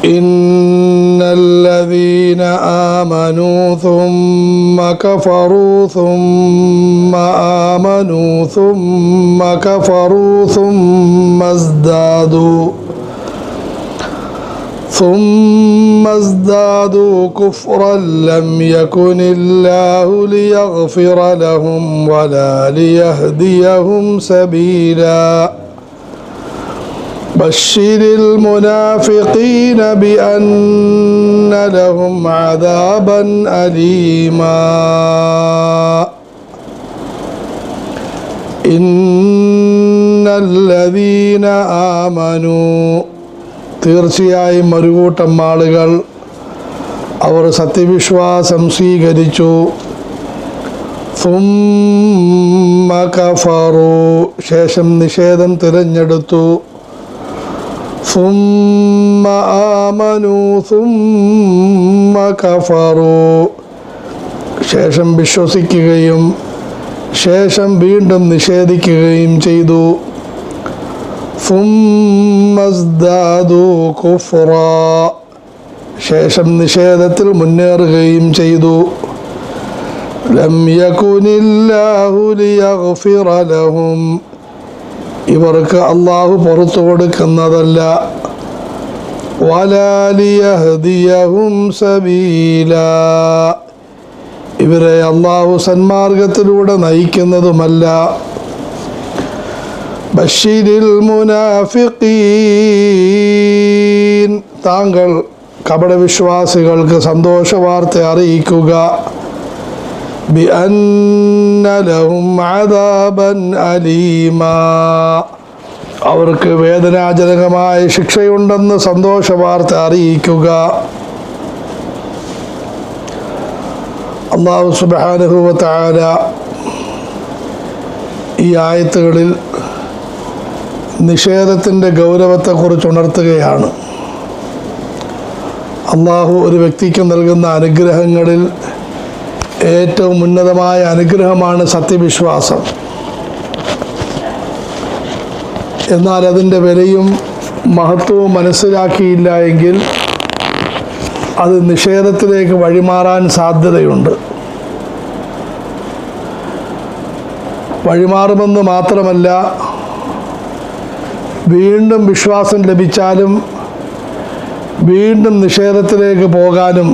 إن الذين آمنوا ثم كفروا ثم آمنوا ثم كفروا ثم ازدادوا كفرا لم يكن الله ليغفر لهم ولا ليهديهم سبيلا بشر المنافقين بأن لهم عذابا أليما إن الذين آمنوا തീർച്ചയായും ഒരു കൂട്ടം ആളുകൾ അവർ സത്യവിശ്വാസം സ്വീകരിച്ചു. ثم كفروا ശേഷം നിഷേധം തിരഞ്ഞെടുത്തു. ثم آمنوا ثم كفروا ശേഷം വിശ്വസിക്കുകയും ശേഷം വീണ്ടും നിഷേധിക്കുകയും ചെയ്തു. ثم ازدادوا كفرا ശേഷം നിഷേധത്തിൽ മുന്നേറുകയും ചെയ്തു. ലം യകുനില്ലാഹു ലിയഗ്ഫിറ ലഹും ഇവർക്ക് അല്ലാഹു പുറത്തു കൊടുക്കുന്നതല്ല. വലാ ലിയഹ്ദിയഹും സബീലാ ഇവരെ അല്ലാഹു സന്മാർഗത്തിലൂടെ നയിക്കുന്നതുമല്ല. ബശീരിൽ മുനാഫിഖീൻ താങ്കൾ കപടവിശ്വാസികൾക്ക് സന്തോഷവാർത്ത അറിയിക്കുക. ബിഅന്ന ലഹും അദാബൻ അലീമാ അവർക്ക് വേദനാജനകമായ ശിക്ഷയുണ്ടെന്ന് സന്തോഷവാർത്ത അറിയിക്കുക. അല്ലാഹു സുബ്ഹാനഹു വ തആല ഈ ആയത്തുകളിൽ നിഷേധത്തിൻ്റെ ഗൗരവത്തെക്കുറിച്ച് ഉണർത്തുകയാണ്. അള്ളാഹു ഒരു വ്യക്തിക്ക് നൽകുന്ന അനുഗ്രഹങ്ങളിൽ ഏറ്റവും ഉന്നതമായ അനുഗ്രഹമാണ് സത്യവിശ്വാസം. എന്നാൽ അതിൻ്റെ വിലയും മഹത്വവും മനസ്സിലാക്കിയില്ല എങ്കിൽ അത് നിഷേധത്തിലേക്ക് വഴിമാറാൻ സാധ്യതയുണ്ട്. വഴിമാറുമെന്ന് മാത്രമല്ല, വീണ്ടും വിശ്വാസം ലഭിച്ചാലും വീണ്ടും നിഷേധത്തിലേക്ക് പോകാനും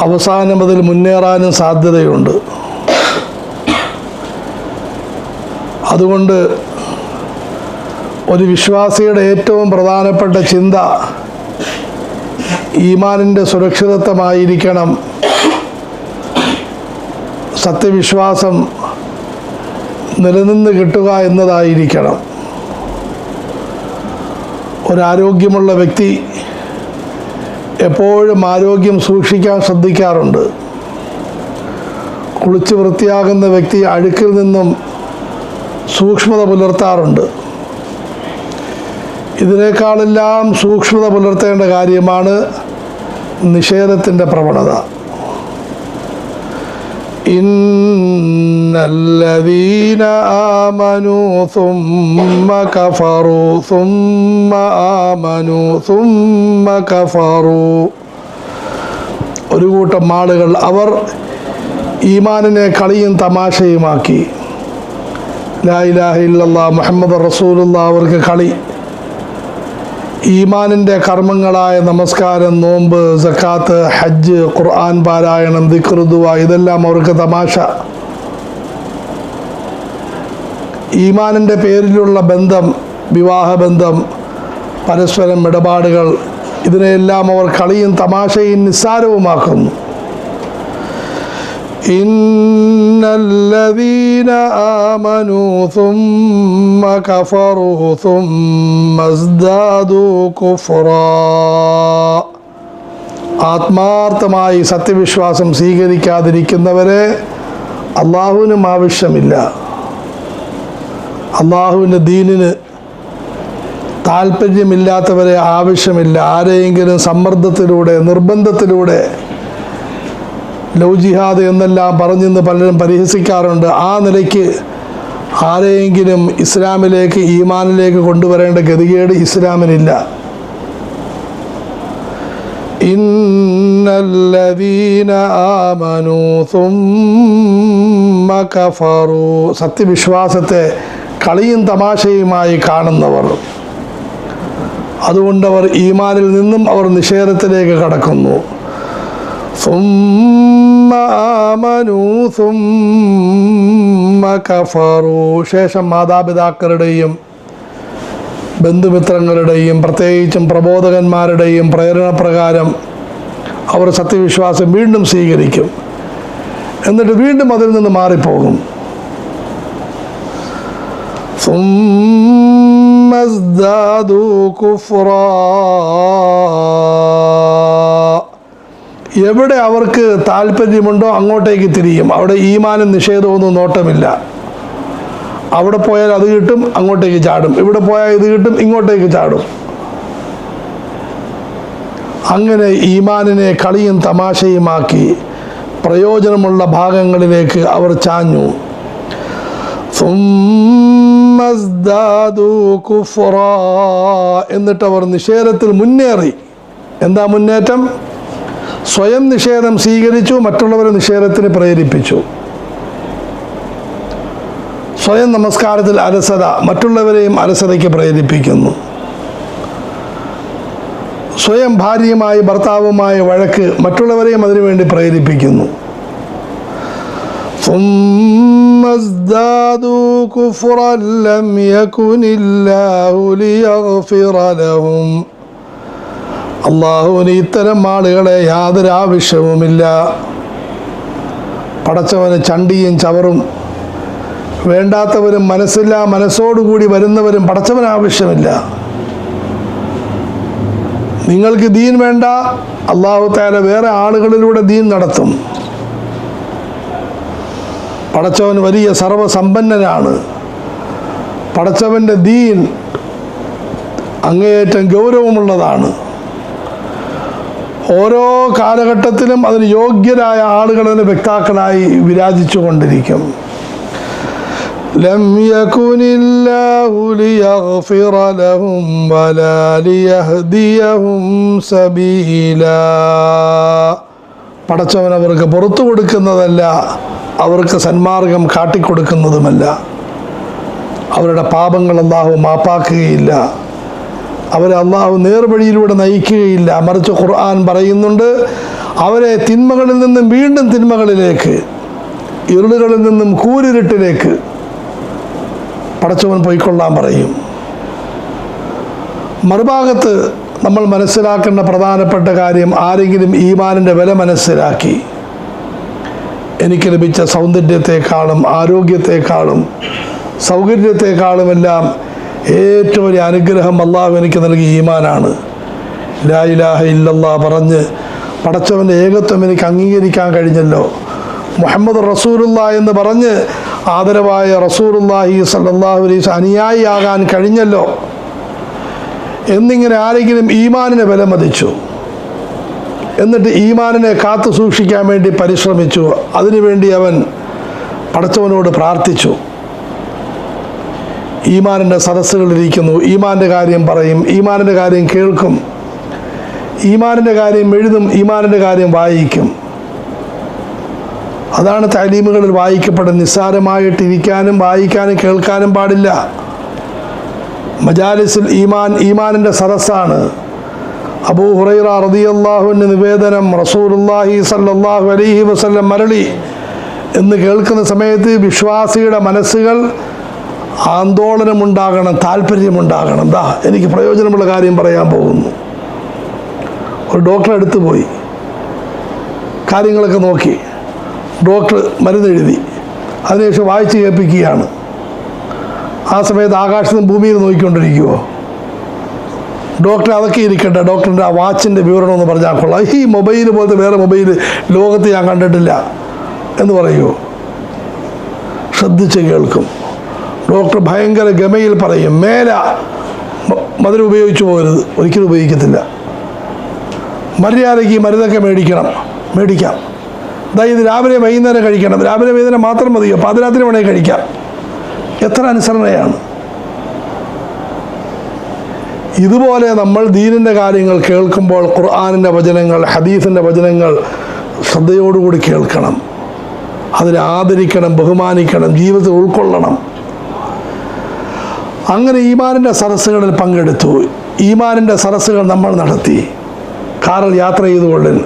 അവസാനം അതിൽ മുന്നേറാനും സാധ്യതയുണ്ട്. അതുകൊണ്ട് ഒരു വിശ്വാസിയുടെ ഏറ്റവും പ്രധാനപ്പെട്ട ചിന്ത ഈമാനിൻ്റെ സുരക്ഷിതത്വമായിരിക്കണം. സത്യവിശ്വാസം നിലനിന്ന് കിട്ടുക എന്നതായിരിക്കണം. ഒരാരോഗ്യമുള്ള വ്യക്തി എപ്പോഴും ആരോഗ്യം സൂക്ഷിക്കാൻ ശ്രദ്ധിക്കാറുണ്ട്. കുളിച്ച് വൃത്തിയാകുന്ന വ്യക്തി അഴുക്കിൽ നിന്നും സൂക്ഷ്മത പുലർത്താറുണ്ട്. ഇതിനേക്കാളെല്ലാം സൂക്ഷ്മത പുലർത്തേണ്ട കാര്യമാണ് നിഷേധത്തിൻ്റെ പ്രവണത. ഇന്നല്ലദീന ആമനൂ സുമ്മ കഫറൂ സുമ്മ ആമനൂ സുമ്മ കഫറൂ ഒരു കൂട്ടം ആളുകൾ അവർ ഈമാനിനെ കളിയും തമാശയുമാക്കി. ലാ ഇലാഹ ഇല്ലല്ലാഹ് മുഹമ്മദ് റസൂലുള്ളാഹ് അവർക്ക് കളി. ഈമാനിൻ്റെ കർമ്മങ്ങളായ നമസ്കാരം, നോമ്പ്, സക്കാത്ത്, ഹജ്ജ്, ഖുർആൻ പാരായണം, ദിക്ർ, ദുആ ഇതെല്ലാം അവർക്ക് തമാശ. ഈമാനിൻ്റെ പേരിലുള്ള ബന്ധം, വിവാഹബന്ധം, പരസ്പരം ഇടപാടുകൾ ഇതിനെല്ലാം അവർ കളിയും തമാശയും നിസ്സാരവുമാക്കുന്നു. ഇന്നല്ലദീന ആമനൂ സുമ്മ കഫറൂ സുമ്മ ഇസ്ദാദൂ കുഫ്റാ ആത്മാർത്ഥമായി സത്യവിശ്വാസം സ്വീകരിക്കാതിരിക്കുന്നവരെ അള്ളാഹുവിനും ആവശ്യമില്ല. അള്ളാഹുവിൻ്റെ ദീനിന് താല്പര്യമില്ലാത്തവരെ ആവശ്യമില്ല. ആരെയെങ്കിലും സമ്മർദ്ദത്തിലൂടെ, നിർബന്ധത്തിലൂടെ, ലവ് ജിഹാദ് എന്നെല്ലാം പറഞ്ഞെന്ന് പലരും പരിഹസിക്കാറുണ്ട്. ആ നിലയ്ക്ക് ആരെയെങ്കിലും ഇസ്ലാമിലേക്ക്, ഈമാനിലേക്ക് കൊണ്ടുവരേണ്ട ഗതികേട് ഇസ്ലാമിനില്ല. ഇന്നല്ലദീന ആമനൂ സുമ്മ കഫറൂ, സത്യവിശ്വാസത്തെ കളിയും തമാശയുമായി കാണുന്നവർ, അതുകൊണ്ടവർ ഈമാനിൽ നിന്നും അവർ നിഷേധത്തിലേക്ക് കടക്കുന്നു. സുമ്മ ആമനൂ സുമ്മ കഫറൂ, ശേഷം മാതാപിതാക്കളുടെയും ബന്ധുമിത്രങ്ങളുടെയും പ്രത്യേകിച്ചും പ്രബോധകന്മാരുടെയും പ്രേരണ പ്രകാരം അവർ സത്യവിശ്വാസം വീണ്ടും സ്വീകരിക്കും, എന്നിട്ട് വീണ്ടും അതിൽ നിന്ന് മാറിപ്പോകും. സുമ്മസ്ദാദൂ കുഫ്റാ, എവിടെ അവർക്ക് താല്പര്യമുണ്ടോ അങ്ങോട്ടേക്ക് തിരിയും. അവിടെ ഈമാനും നിഷേധമൊന്നും നോട്ടമില്ല. അവിടെ പോയാൽ അത് കിട്ടും, അങ്ങോട്ടേക്ക് ചാടും. ഇവിടെ പോയാൽ ഇത് കിട്ടും, ഇങ്ങോട്ടേക്ക് ചാടും. അങ്ങനെ ഈമാനിനെ കളിയും തമാശയുമാക്കി പ്രയോജനമുള്ള ഭാഗങ്ങളിലേക്ക് അവർ ചാഞ്ഞു. സുമ്മസ്ദാദൂ കുഫ്റാ, എന്നിട്ടവർ നിഷേധത്തിൽ മുന്നേറി. എന്താ മുന്നേറ്റം? സ്വയം നിഷേധം സ്വീകരിച്ചു, മറ്റുള്ളവരെ നിഷേധത്തിന് പ്രേരിപ്പിച്ചു. സ്വയം നമസ്കാരത്തിൽ അലസത, മറ്റുള്ളവരെയും അലസതയ്ക്ക് പ്രേരിപ്പിക്കുന്നു. സ്വയം ഭാര്യയുമായി ഭർത്താവുമായി വഴക്ക്, മറ്റുള്ളവരെയും അതിനുവേണ്ടി പ്രേരിപ്പിക്കുന്നു. സുമ്മസ്ദാദൂ കുഫ്റൻ ലം യകുനില്ലാഹു ലിയഗ്ഫിറ ലഹും, അള്ളാഹുവിന് ഇത്തരം ആളുകളെ യാതൊരു ആവശ്യവുമില്ല. പടച്ചവന് ചണ്ടിയും ചവറും വേണ്ടാത്തവരും മനസ്സില്ല മനസ്സോടുകൂടി വരുന്നവരും പടച്ചവന് ആവശ്യമില്ല. നിങ്ങൾക്ക് ദീൻ വേണ്ട, അള്ളാഹു തആല വേറെ ആളുകളിലൂടെ ദീൻ നടത്തും. പടച്ചവൻ വലിയ സർവസമ്പന്നനാണ്. പടച്ചവൻ്റെ ദീൻ അങ്ങേയറ്റം ഗൗരവമുള്ളതാണ്. ഓരോ കാലഘട്ടത്തിലും അതിന് യോഗ്യരായ ആളുകൾ അതിന് വ്യക്താക്കളായി വിരാജിച്ചു കൊണ്ടിരിക്കും. ലം യകുനില്ലാഹു ലിയഗ്ഫിറ ലഹും വലാ ലിയഹ്ദിയഹും സബീലാ, പടച്ചവൻ അവർക്ക് പുറത്തു കൊടുക്കുന്നതല്ല, അവർക്ക് സന്മാർഗം കാട്ടിക്കൊടുക്കുന്നതുമല്ല. അവരുടെ പാപങ്ങൾ അല്ലാഹു മാപ്പാക്കുകയില്ല, അവരെ അള്ളാഹു നേർവഴിയിലൂടെ നയിക്കുകയില്ല. മറിച്ച് ഖുർആൻ പറയുന്നുണ്ട്, അവരെ തിന്മകളിൽ നിന്നും വീണ്ടും തിന്മകളിലേക്ക്, ഇരുളുകളിൽ നിന്നും കൂരിരുട്ടിലേക്ക് പടച്ചവൻ പോയിക്കൊള്ളാൻ പറയും. മറുഭാഗത്ത് നമ്മൾ മനസ്സിലാക്കേണ്ട പ്രധാനപ്പെട്ട കാര്യം, ആരെങ്കിലും ഈമാനിൻ്റെ വില മനസ്സിലാക്കി എനിക്ക് ലഭിച്ച സൗന്ദര്യത്തെക്കാളും ആരോഗ്യത്തെക്കാളും സൗകര്യത്തെക്കാളുമെല്ലാം ഏറ്റവും വലിയ അനുഗ്രഹം അള്ളാഹു എനിക്ക് നൽകിയ ഈമാനാണ്. ലാ ഇലാഹ ഇല്ലല്ലാഹ് പറഞ്ഞ് പടച്ചവൻ്റെ ഏകത്വം എനിക്ക് അംഗീകരിക്കാൻ കഴിഞ്ഞല്ലോ, മുഹമ്മദ് റസൂലുള്ളാഹി എന്ന് പറഞ്ഞ് ആദരവായ റസൂലുള്ളാഹി സ്വല്ലല്ലാഹു അലൈഹി വസല്ലം അനുയായിയാകാൻ കഴിഞ്ഞല്ലോ എന്നിങ്ങനെ ആരെങ്കിലും ഈമാനിനെ വിലമതിച്ചു, എന്നിട്ട് ഈമാനിനെ കാത്തു സൂക്ഷിക്കാൻ വേണ്ടി പരിശ്രമിച്ചു, അതിനുവേണ്ടി അവൻ പടച്ചവനോട് പ്രാർത്ഥിച്ചു, ഈമാനിൻ്റെ സദസ്സുകളിലിരിക്കുന്നു, ഈമാൻ്റെ കാര്യം പറയും, ഈമാനിൻ്റെ കാര്യം കേൾക്കും, ഈമാനിൻ്റെ കാര്യം എഴുതും, ഈമാനിൻ്റെ കാര്യം വായിക്കും. അതാണ് തഅലീമുകളിൽ വായിക്കപ്പെടുന്നത്. നിസ്സാരമായിട്ടിരിക്കാനും വായിക്കാനും കേൾക്കാനും പാടില്ല. മജാലിസുൽ ഈമാൻ ഈമാനിൻ്റെ സദസ്സാണ്. അബൂ ഹുറൈറ റളിയല്ലാഹു അൻഹു നിവേദനം, റസൂലുള്ളാഹി സ്വല്ലല്ലാഹു അലൈഹി വസല്ലം മരളി എന്ന് കേൾക്കുന്ന സമയത്ത് വിശ്വാസിയുടെ മനസ്സുകൾ ആന്തോളനമുണ്ടാകണം, താല്പര്യമുണ്ടാകണം. ദാ എനിക്ക് പ്രയോജനമുള്ള കാര്യം പറയാൻ പോകുന്നു. ഒരു ഡോക്ടറെ അടുത്ത് പോയി കാര്യങ്ങളൊക്കെ നോക്കി, ഡോക്ടർ മരുന്നെഴുതി, അതിനുശേഷം വായിച്ച് കേൾപ്പിക്കുകയാണ്. ആ സമയത്ത് ആകാശത്തും ഭൂമിയിൽ നോക്കിക്കൊണ്ടിരിക്കുമോ? ഡോക്ടർ അതൊക്കെ ഇരിക്കട്ടെ, ഡോക്ടറിൻ്റെ ആ വാച്ചിൻ്റെ വിവരണം എന്ന് പറഞ്ഞാൽ കൊള്ളാം, ഈ മൊബൈൽ പോലത്തെ വേറെ മൊബൈൽ ലോകത്ത് ഞാൻ കണ്ടിട്ടില്ല എന്ന് പറയുമോ? ശ്രദ്ധിച്ച് കേൾക്കും. ഡോക്ടർ ഭയങ്കര ഗമയിൽ പറയും, മേല മധുരം ഉപയോഗിച്ചു പോകരുത്, ഒരിക്കലും ഉപയോഗിക്കത്തില്ല. മര്യാദയ്ക്ക് മരുന്നൊക്കെ മേടിക്കാം. അതായത് രാവിലെ വൈകുന്നേരം കഴിക്കണം, രാവിലെ വൈകുന്നേരം മാത്രം മതിയോ? പാതിരാത്രി വേണേൽ കഴിക്കാം. എത്ര അനുസരണയാണ്! ഇതുപോലെ നമ്മൾ ദീനിൻ്റെ കാര്യങ്ങൾ കേൾക്കുമ്പോൾ ഖുർആനിൻ്റെ വചനങ്ങൾ, ഹദീസിൻ്റെ വചനങ്ങൾ ശ്രദ്ധയോടുകൂടി കേൾക്കണം. അതിനെ ആദരിക്കണം, ബഹുമാനിക്കണം, ജീവിതത്തിൽ ഉൾക്കൊള്ളണം. അങ്ങനെ ഈമാനിൻ്റെ സദസ്സുകളിൽ പങ്കെടുത്തു. ഈമാനിൻ്റെ സദസ്സുകൾ നമ്മൾ നടത്തി. കാറിൽ യാത്ര ചെയ്തുകൊള്ളിൻ,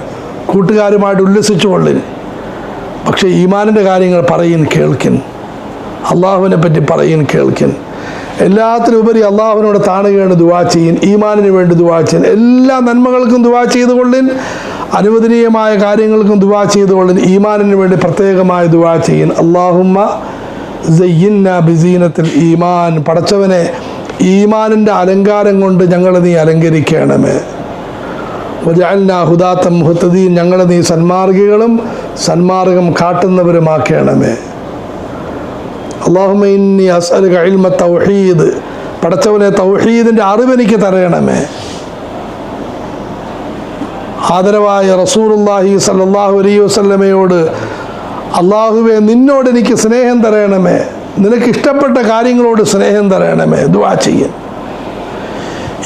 കൂട്ടുകാരുമായിട്ട് ഉല്ലസിച്ചുകൊള്ളിൻ. പക്ഷേ ഈമാനിൻ്റെ കാര്യങ്ങൾ പറയിൻ, കേൾക്കിൻ. അള്ളാഹുവിനെ പറ്റി പറയിൻ, കേൾക്കിൻ. എല്ലാത്തിനുപരി അള്ളാഹുവിനോട് താണുകയാണ് ദുആ ചെയ്യിൻ, ഈമാനിന് വേണ്ടി ദുആ ചെയ്യിൻ. എല്ലാ നന്മകൾക്കും ദുആ ചെയ്തുകൊള്ളിൻ, അനുവദനീയമായ കാര്യങ്ങൾക്കും ദുആ ചെയ്തുകൊള്ളിൻ. ഈമാനിന് വേണ്ടി പ്രത്യേകമായി ദുആ ചെയ്യിൻ. അല്ലാഹുമ്മ സയ്യിന്ന ബിസീനത്തിൽ ഈമാൻ. പടച്ചവനെ, ഈമാനിൻ്റെ അലങ്കാരം കൊണ്ട് ഞങ്ങളെ നീ അലങ്കരിക്കണമേ. വജഅൽനാ ഹുദാത്തൻ മുഹ്തദീൻ. ഞങ്ങളെ നീ സന്മാർഗികളും സന്മാർഗം കാട്ടുന്നവരുമാക്കണമേ. അല്ലാഹുമ്മ ഇന്നി അസ്അലുക ഇൽമ തൗഹീദ്. പടച്ചവനെ, തൗഹീദിൻ്റെ അറിവെനിക്ക് തരണമേ. ആദരവായ റസൂലുള്ളാഹി സ്വല്ലല്ലാഹു അലൈഹി വസല്ലമയോട്, അള്ളാഹുവേ, നിന്നോട് എനിക്ക് സ്നേഹം തരണമേ, നിനക്ക് ഇഷ്ടപ്പെട്ട കാര്യങ്ങളോട് സ്നേഹം തരണമേ, ദുആ ചെയ്യൻ.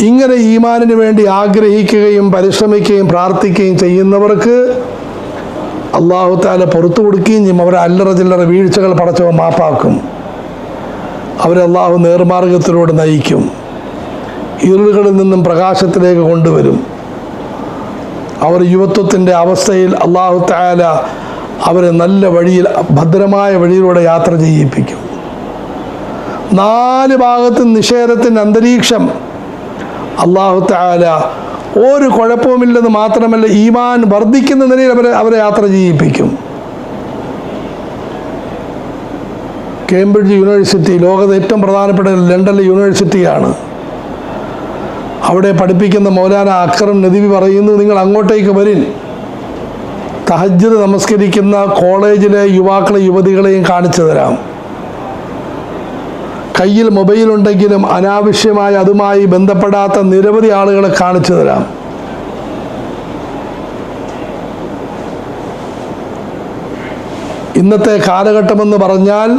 ഇങ്ങനെ ഈമാനിന് വേണ്ടി ആഗ്രഹിക്കുകയും പരിശ്രമിക്കുകയും പ്രാർത്ഥിക്കുകയും ചെയ്യുന്നവർക്ക് അള്ളാഹു തആല പുറത്തു കൊടുക്കുകയും ചെയ്യും. അവരെ അല്ലറ ചില്ലറ വീഴ്ചകൾ പടച്ചവൻ മാപ്പാക്കും. അവരെ അള്ളാഹു നേർമാർഗത്തിലൂടെ നയിക്കും. ഇരുളുകളിൽ നിന്നും പ്രകാശത്തിലേക്ക് കൊണ്ടുവരും. അവർ യുവത്വത്തിൻ്റെ അവസ്ഥയിൽ അള്ളാഹു തആല അവരെ നല്ല വഴിയിൽ, ഭദ്രമായ വഴിയിലൂടെ യാത്ര ചെയ്യിപ്പിക്കും. 4 ഭാഗത്തും നിഷേധത്തിൻ്റെ അന്തരീക്ഷം അള്ളാഹു തആല ഒരു കുഴപ്പവുമില്ലെന്ന് മാത്രമല്ല, ഈമാൻ വർദ്ധിക്കുന്ന നിലയിൽ അവരെ യാത്ര ചെയ്യിപ്പിക്കും. കേംബ്രിഡ്ജ് യൂണിവേഴ്സിറ്റി ലോകത്തെ ഏറ്റവും പ്രധാനപ്പെട്ട ലണ്ടനിലെ യൂണിവേഴ്സിറ്റിയാണ്. അവിടെ പഠിപ്പിക്കുന്ന മൗലാന അക്രം നദവി പറയുന്നു, നിങ്ങൾ അങ്ങോട്ടേക്ക് വരിൻ, തഹജ്ജുദ് നമസ്കരിക്കുന്ന കോളേജിലെ യുവാക്കളെ യുവതികളെയും കാണിച്ചു തരാം. കയ്യിൽ മൊബൈലുണ്ടെങ്കിലും അനാവശ്യമായി അതുമായി ബന്ധപ്പെടാത്ത നിരവധി ആളുകളെ കാണിച്ചു തരാം. ഇന്നത്തെ കാലഘട്ടമെന്ന് പറഞ്ഞാൽ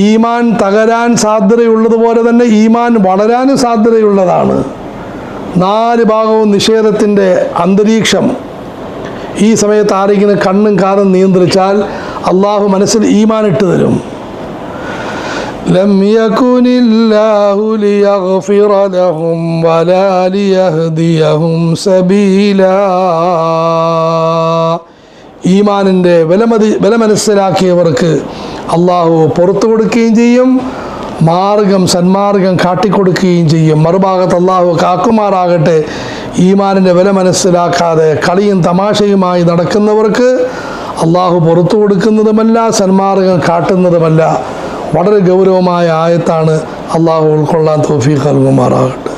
ഈമാൻ തകരാൻ സാധ്യതയുള്ളതുപോലെ തന്നെ ഈമാൻ വളരാനും സാധ്യതയുള്ളതാണ്. 4 ഭാഗവും നിഷേധത്തിൻ്റെ അന്തരീക്ഷം. ഈ സമയത്ത് ആരെങ്കിലും കണ്ണും കാതും നിയന്ത്രിച്ചാൽ അള്ളാഹു മനസ്സിൽ ഈമാൻ ഇട്ട് തരും. ലം യകുനില്ലാഹു ലിയഗ്ഫിറ ലഹും വലാ ലിയഹ്ദിയഹും സബീലാ. ഈമാനിൻ്റെ വില മനസ്സിലാക്കിയവർക്ക് അള്ളാഹു പുറത്തു കൊടുക്കുകയും ചെയ്യും, സന്മാർഗം കാട്ടിക്കൊടുക്കുകയും ചെയ്യും. മറുഭാഗത്ത് അള്ളാഹു കാക്കുമാറാകട്ടെ. ഈമാനിൻ്റെ വില മനസ്സിലാക്കാതെ കളിയും തമാശയുമായി നടക്കുന്നവർക്ക് അള്ളാഹു പുറത്തു കൊടുക്കുന്നതുമല്ല, സന്മാർഗം കാട്ടുന്നതുമല്ല. വളരെ ഗൗരവമായ ആയത്താണ്. അള്ളാഹു ഉൾക്കൊള്ളാൻ തൗഫീഖ് നൽകുമാറാകട്ടെ.